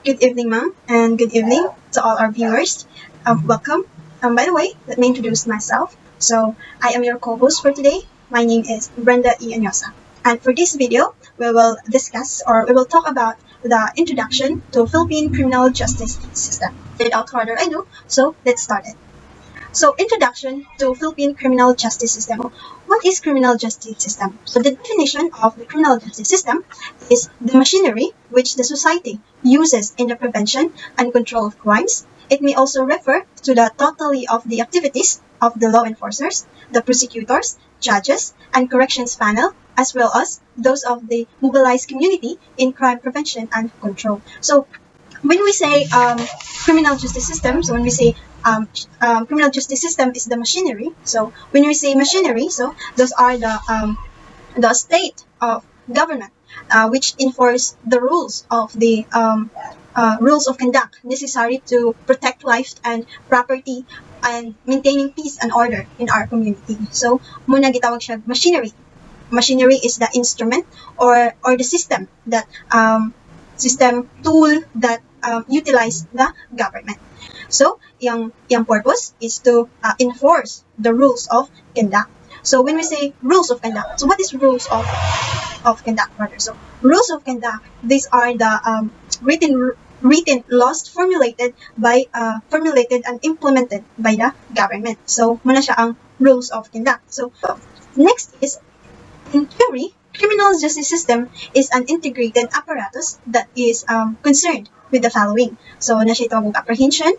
Good evening, ma'am, and good evening to all our viewers. Welcome. By the way, let me introduce myself. So, I am your co-host for today. My name is Brenda E. Anyosa. And for this video, we will discuss or we will talk about the introduction to Philippine criminal justice system. Without further ado, so let's start it. So, introduction to Philippine criminal justice system. What is criminal justice system? So, the definition of the criminal justice system is the machinery which the society uses in the prevention and control of crimes. It may also refer to the totality of the activities of the law enforcers, the prosecutors, judges, and corrections panel, as well as those of the mobilized community in crime prevention and control. So, when we say criminal justice system, so when we say criminal justice system is the machinery. So when we say machinery, so those are the state of government which enforce the rules of the rules of conduct necessary to protect life and property and maintaining peace and order in our community. So muna gitawag siya machinery. Machinery is the instrument or the system that system tool that utilize the government. So, yung purpose is to enforce the rules of conduct. So, when we say rules of conduct, so what is rules of conduct, rather? So, rules of conduct, these are the written laws formulated and implemented by the government. So, muna siya ang rules of conduct. So, next is, in theory, criminal justice system is an integrated apparatus that is concerned with the following. So, na siya itawag apprehension,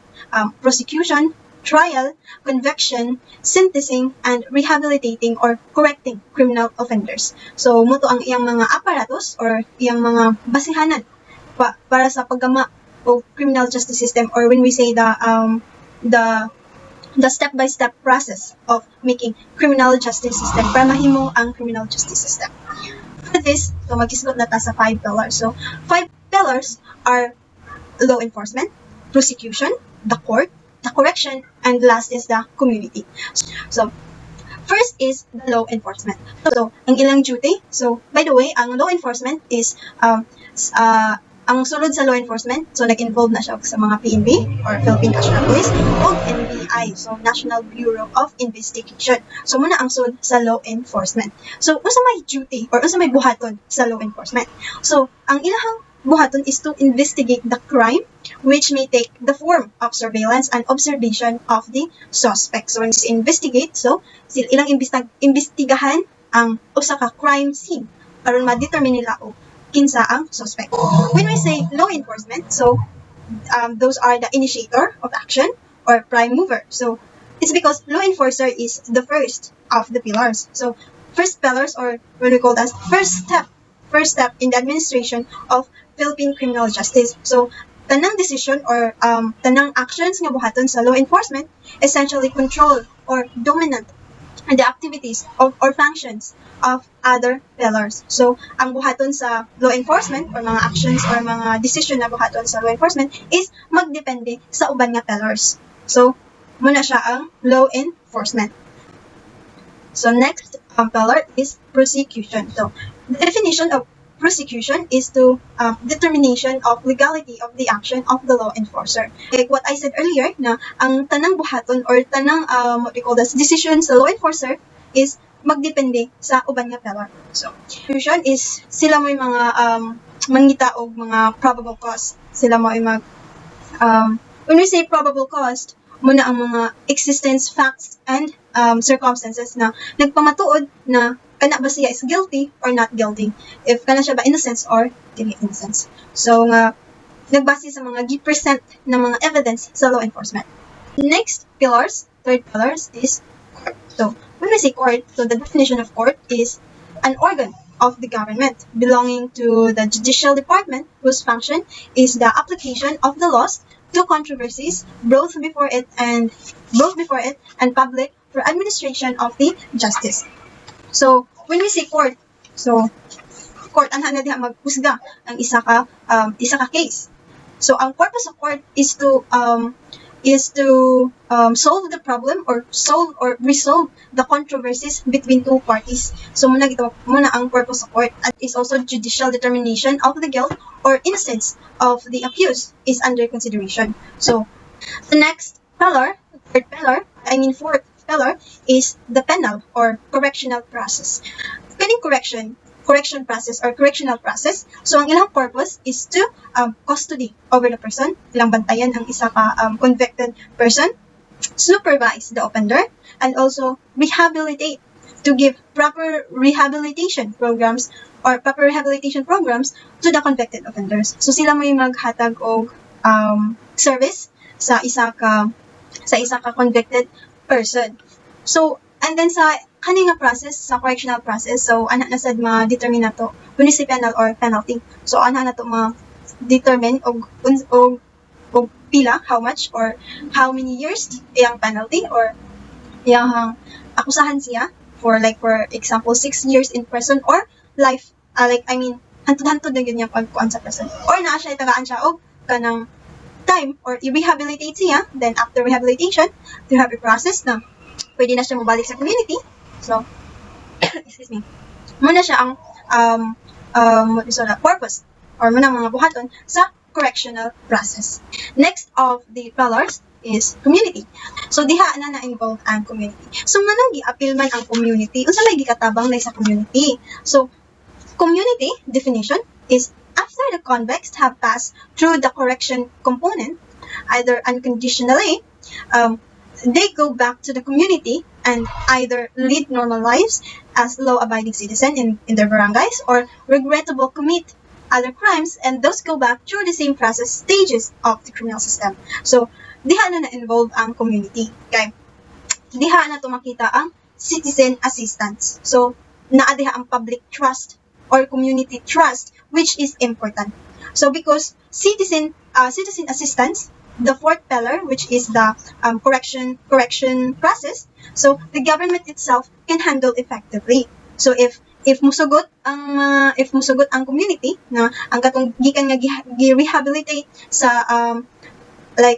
prosecution, trial, conviction, sentencing, and rehabilitating or correcting criminal offenders. So, muto ang iyang mga apparatus or iyang mga basihanan para sa paggama o criminal justice system, or when we say the step-by-step process of making criminal justice system para mahimo ang criminal justice system. For this, so mag-isgot na ta sa 5 pillars. So, 5 pillars are law enforcement, prosecution, the court, the correction, and last is the community. So, first is the law enforcement. So, ang ilang duty. So, by the way, ang law enforcement is ang sulod sa law enforcement, so nag-involve na siya sa mga PNP or Philippine National Police o NBI, so National Bureau of Investigation. So muna ang sulod sa law enforcement. So unsa may duty or unsa may buhaton sa law enforcement? So ang ilahang buhaton is to investigate the crime which may take the form of surveillance and observation of the suspect. So when they investigate, so sila ilang imbestigahan ang usa ka crime scene aron ma-determine nila o kinsa ang suspect. When we say law enforcement, so those are the initiator of action or prime mover. So it's because law enforcer is the first of the pillars. So first pillars, or what we call as first step in the administration of Philippine criminal justice. So tanang decision or tanang actions nga buhaton sa law enforcement essentially control or dominant the activities or functions of other pillars. So, ang buhaton sa law enforcement or mga actions or mga decision na buhaton sa law enforcement is magdepende sa uban nga pillars. So, muna siya ang law enforcement. So, next pillar is prosecution. So, the definition of prosecution is to determination of legality of the action of the law enforcer. Like what I said earlier, na ang tanang buhaton or tanang what we call this decision sa law enforcer is magdepende sa uban nga pillar. So, prosecution is sila may mga mangita og mga probable cause. Sila mo ay when we say probable cause, muna ang mga existence facts and circumstances na nagpamatuod na kana ba siya is guilty or not guilty, if kana siya ba innocent or dili innocent. So nagbase sa mga gi-present na mga evidence sa law enforcement. Next third pillars is court. So when we say court, so the definition of court is an organ of the government belonging to the judicial department whose function is the application of the laws to controversies brought before it and public for administration of the justice. So, when we say court, so court ana na diha maghusga ang isa ka case. So, ang purpose of court is to is to solve the problem or resolve the controversies between two parties. So muna ang purpose of court. At is also judicial determination of the guilt or innocence of the accused is under consideration. So the next pillar, fourth pillar is the penal or correctional process. Kaning correction process or correctional process. So, ang ilang purpose is to custody over the person, ilang bantayan ang isa ka convicted person, supervise the offender, and also rehabilitate, to give proper rehabilitation programs to the convicted offenders. So, sila may maghatag og service sa isa ka convicted person. So, and then sa kaning process, sa correctional process, so ana na sad ma-determine nato kung si penal or penalty. So ana na to ma-determine og pila, how much or how many years iyang penalty or iyang akusahan siya for example 6 years in prison or life. Hantod-hantod na yun yung pagkuan sa prison. Or naa siya itagaan siya og kanang time or i-rehabilitate siya. Then after rehabilitation, you have a process na pwede na siya mabalik sa community. So, excuse me. Muna siya ang purpose or muna mga buhaton sa correctional process. Next of the pillars is community. So, diha na na-involve ang community. So, manang gi-appeal man ang community, unsa may gikatabang na sa community. So, community definition is after the convicts have passed through the correction component, either unconditionally, they go back to the community and either lead normal lives as law-abiding citizens in their barangays or regrettable commit other crimes, and those go back through the same process stages of the criminal system. So, diha na na-involve ang community. Okay? Diha na to makita ang citizen assistance. So, naa diha ang public trust or community trust, which is important. So, because citizen assistance, the fourth pillar, which is the correction process, so the government itself can handle effectively. So if musugot ang community na ang katong gikan nga gi-rehabilitate sa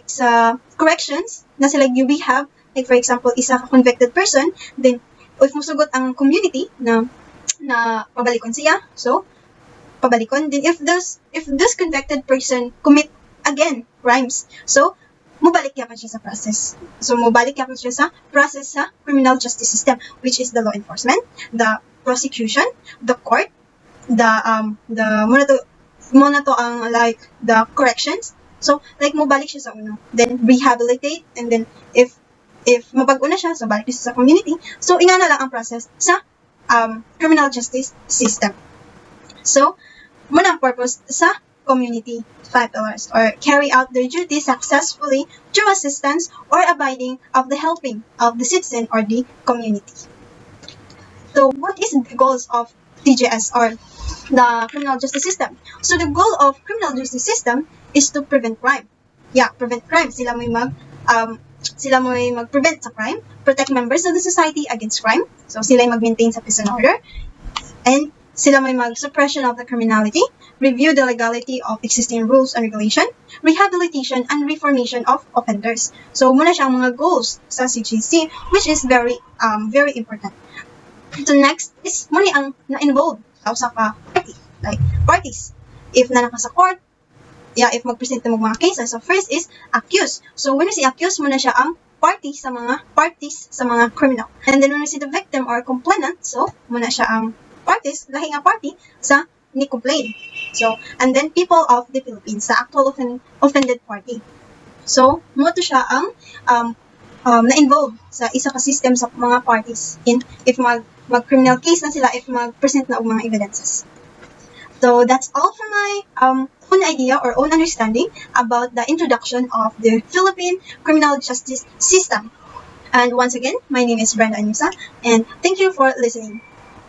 sa corrections na sila gi-rehab, like for example isa ka convicted person, then if musugot ang community na pabalikon siya, so pabalikon din if this convicted person commit again crimes. So, mubalik yapan siya sa process. So, mubalik yapan siya sa process sa criminal justice system, which is the law enforcement, the prosecution, the court, muna to ang the corrections. So, mubalik siya sa uno. Then, rehabilitate, and then, if mabag-o na siya, so balik siya sa community. So, inga na lang ang process sa criminal justice system. So, muna ang purpose sa community 5 pillars, or carry out their duties successfully through assistance or abiding of the helping of the citizen or the community. So, what is the goals of CJS or the criminal justice system? So, the goal of criminal justice system is to prevent crime. Yeah, prevent crime. Sila may mag-prevent sa crime, protect members of the society against crime. So, sila ay mag-maintain sa peace and order, and sila may mag-suppression of the criminality, review the legality of existing rules and regulation, rehabilitation and reformation of offenders. So, muna siyang mga goals sa CJC, which is very important. So, next is muna ang na-involved sa party, parties. If naka sa court, if mag-present ng mga cases. So, first is accused. So, when you see accused, muna siya ang parties sa mga criminal. And then, when you see the victim or complainant, so, muna siya ang parties, lahi nga party sa ni complain. So, and then people of the Philippines, sa actual offended party. So, mo to siya ang na-involve sa isa ka system sa mga parties if mag-criminal case na sila, if mag-present na og mga evidences. So, that's all for my own idea or own understanding about the introduction of the Philippine criminal justice system. And once again, my name is Brenda Anyusa, and thank you for listening.